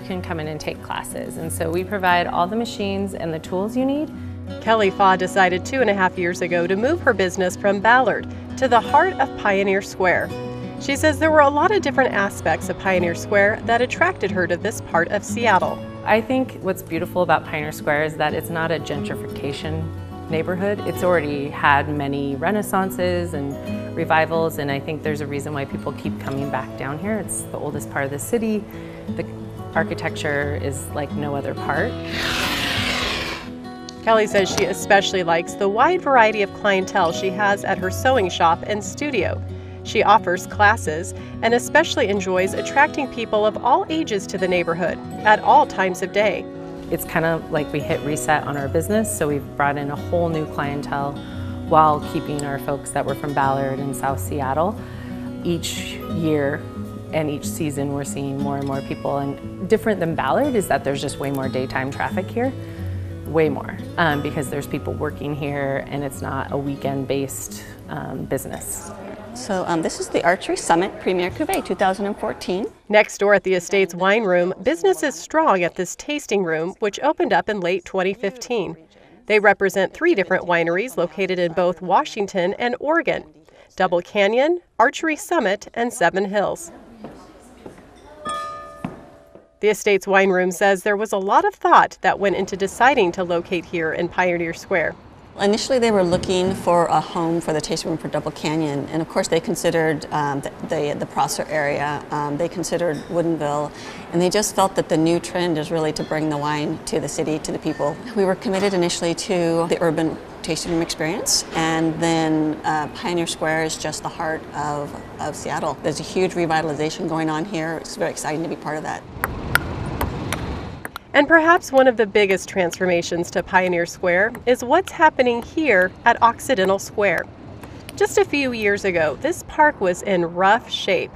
you can come in and take classes. And so we provide all the machines and the tools you need. Kelly Faw decided 2.5 years ago to move her business from Ballard to the heart of Pioneer Square. She says there were a lot of different aspects of Pioneer Square that attracted her to this part of Seattle. I think what's beautiful about Pioneer Square is that it's not a gentrification neighborhood. It's already had many renaissances and revivals, and I think there's a reason why people keep coming back down here. It's the oldest part of the city. The architecture is like no other part. Kelly says she especially likes the wide variety of clientele she has at her sewing shop and studio. She offers classes and especially enjoys attracting people of all ages to the neighborhood at all times of day. It's kind of like we hit reset on our business, so we've brought in a whole new clientele while keeping our folks that were from Ballard and South Seattle. Each year and each season we're seeing more and more people, and different than Ballard is that there's just way more daytime traffic here. Way more, because there's people working here and it's not a weekend-based business. So this is the Archery Summit Premier Cuvée 2014. Next door at the Estate's wine room, business is strong at this tasting room, which opened up in late 2015. They represent 3 different wineries located in both Washington and Oregon: Double Canyon, Archery Summit, and Seven Hills. The Estate's wine room says there was a lot of thought that went into deciding to locate here in Pioneer Square. Initially they were looking for a home for the tasting room for Double Canyon, and of course they considered the Prosser area, they considered Woodinville, and they just felt that the new trend is really to bring the wine to the city, to the people. We were committed initially to the urban tasting room experience, and then Pioneer Square is just the heart of Seattle. There's a huge revitalization going on here. It's very exciting to be part of that. And perhaps one of the biggest transformations to Pioneer Square is what's happening here at Occidental Square. Just a few years ago, this park was in rough shape.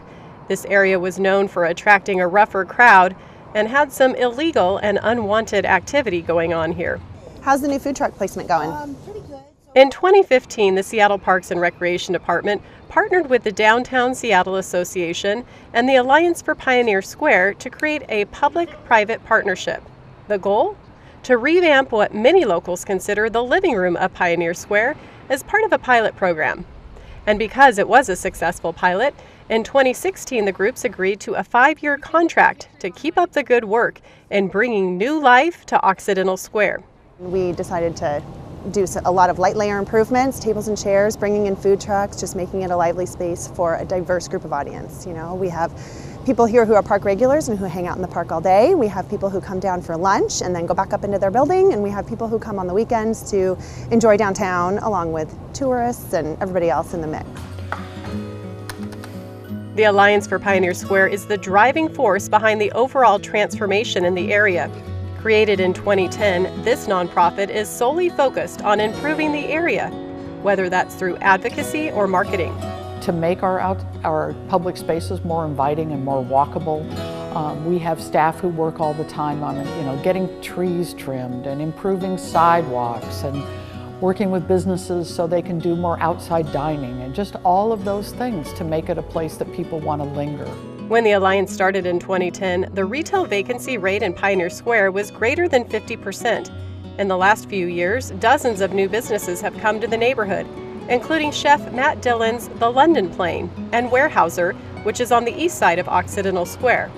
This area was known for attracting a rougher crowd and had some illegal and unwanted activity going on here. How's the new food truck placement going? Pretty good. In 2015, the Seattle Parks and Recreation Department partnered with the Downtown Seattle Association and the Alliance for Pioneer Square to create a public-private partnership. The goal? To revamp what many locals consider the living room of Pioneer Square as part of a pilot program. And because it was a successful pilot, in 2016 the groups agreed to a 5-year contract to keep up the good work in bringing new life to Occidental Square. We decided to do a lot of light layer improvements, tables and chairs, bringing in food trucks, just making it a lively space for a diverse group of audience. You know, we have people here who are park regulars and who hang out in the park all day. We have people who come down for lunch and then go back up into their building, and we have people who come on the weekends to enjoy downtown along with tourists and everybody else in the mix. The Alliance for Pioneer Square is the driving force behind the overall transformation in the area. Created in 2010, this nonprofit is solely focused on improving the area, whether that's through advocacy or marketing. To make our public spaces more inviting and more walkable, we have staff who work all the time on getting trees trimmed and improving sidewalks and working with businesses so they can do more outside dining and just all of those things to make it a place that people want to linger. When the Alliance started in 2010, the retail vacancy rate in Pioneer Square was greater than 50%. In the last few years, dozens of new businesses have come to the neighborhood, including chef Matt Dillon's The London Plane and Weyerhaeuser, which is on the east side of Occidental Square.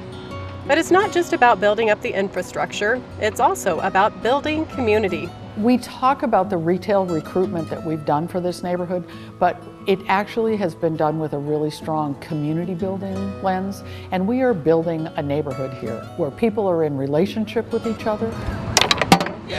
But it's not just about building up the infrastructure, it's also about building community. We talk about the retail recruitment that we've done for this neighborhood, but it actually has been done with a really strong community building lens, and we are building a neighborhood here where people are in relationship with each other. Yay!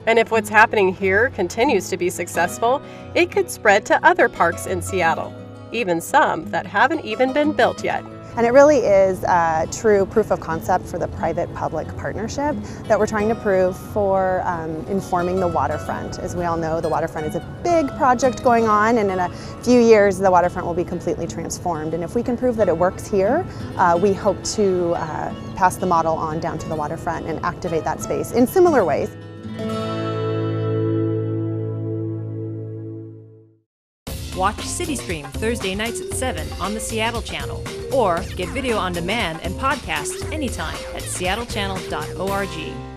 And if what's happening here continues to be successful, it could spread to other parks in Seattle, even some that haven't even been built yet. And it really is a true proof of concept for the private-public partnership that we're trying to prove for informing the waterfront. As we all know, the waterfront is a big project going on, and in a few years the waterfront will be completely transformed. And if we can prove that it works here, we hope to pass the model on down to the waterfront and activate that space in similar ways. Watch CityStream Thursday nights at 7 on the Seattle channel. Or get video on demand and podcasts anytime at seattlechannel.org.